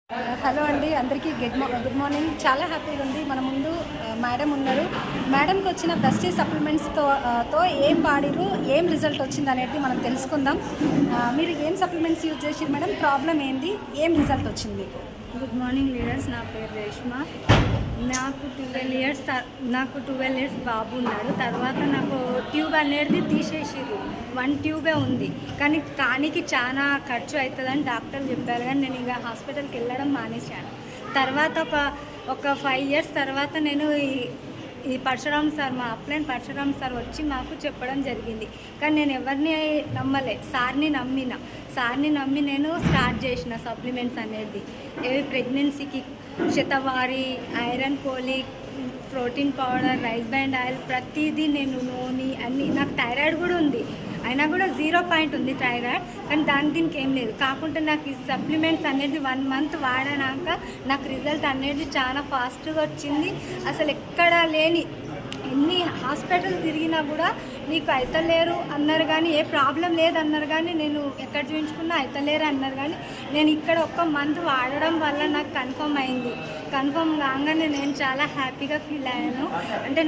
Hello అండి, అందరికీ good morning. చాలా హ్యాపీగా ఉంది. మన ముందు మేడం ఉన్నారు. మేడంకి వచ్చిన ప్రెస్టీజ్ సప్లిమెంట్స్తో ఏం వాడిరు, ఏం రిజల్ట్ వచ్చింది అనేది మనం తెలుసుకుందాం. మీరు ఏం సప్లిమెంట్స్ యూజ్ చేసి మేడం, ప్రాబ్లం ఏంది, ఏం రిజల్ట్ వచ్చింది? గుడ్ మార్నింగ్ లీడర్స్, నా పేరు రేష్మా. నాకు 12 ఇయర్స్ బాబు ఉన్నాడు. తర్వాత నాకు ట్యూబ్ అనేది తీసేసిర్రు. 1 ట్యూబే ఉంది, కానీ చాలా ఖర్చు అవుతుందని డాక్టర్ చెప్పారు. కానీ నేను ఇంకా హాస్పిటల్కి వెళ్ళడం మానేశాను. తర్వాత ఒక 5 ఇయర్స్ తర్వాత నేను ఈ పరశురామ్ సార్, మా అప్లైన్ పరశురామ్ సార్ వచ్చి మాకు చెప్పడం జరిగింది. కానీ నేను ఎవరిని నమ్మలే, సార్ని నమ్మి నేను స్టార్ట్ చేసిన సప్లిమెంట్స్ అనేది. ప్రెగ్నెన్సీకి shatavari, iron folic, protein powder, rice బ్యాండ్ ఆయిల్, ప్రతిదీ నేను నూనె అన్నీ. నాకు థైరాయిడ్ కూడా ఉంది, అయినా కూడా 0 పాయింట్ ఉంది థైరాయిడ్. కానీ దీనికి ఏం లేదు. కాకుండా నాకు ఈ సప్లిమెంట్స్ అనేది 1 మంత్ వాడినాక నాకు రిజల్ట్ అనేది చాలా ఫాస్ట్గా వచ్చింది. అసలు ఎక్కడా లేని ఎన్ని హాస్పిటల్ తిరిగినా కూడా నీకు అయితలేరు అన్నారు, కానీ ఏ ప్రాబ్లం లేదన్నారు. కానీ నేను ఎక్కడ చూపించుకున్నా అయితలేరు అన్నారు. కానీ నేను ఇక్కడ 1 మంత్ వాడడం వల్ల నాకు కన్ఫర్మ్ అయింది. కన్ఫర్మ్ కాగానే నేను చాలా హ్యాపీగా ఫీల్ అయ్యాను. అంటే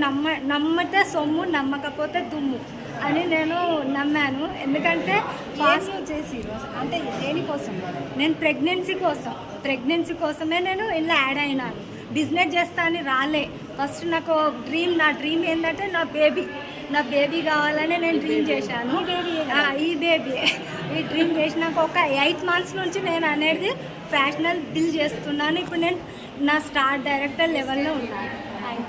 నమ్మితే సొమ్ము, నమ్మకపోతే దుమ్ము అని నేను నమ్మాను. ఎందుకంటే ఫాస్ట్ చేసి అంటే దేనికోసం? నేను ప్రెగ్నెన్సీ కోసమే నేను ఇలా యాడ్ అయినాను. బిజినెస్ చేస్తా అని రాలే. ఫస్ట్ నాకు నా డ్రీమ్ ఏంటంటే నా బేబీ కావాలని నేను డ్రీమ్ చేశాను. ఈ డ్రీమ్ చేసినాక ఒక 8 months నుంచి నేను అనేది ఫ్యాషనల్ బిల్ చేస్తున్నాను. ఇప్పుడు నేను నా స్టార్ డైరెక్టర్ లెవెల్లో ఉన్నాను.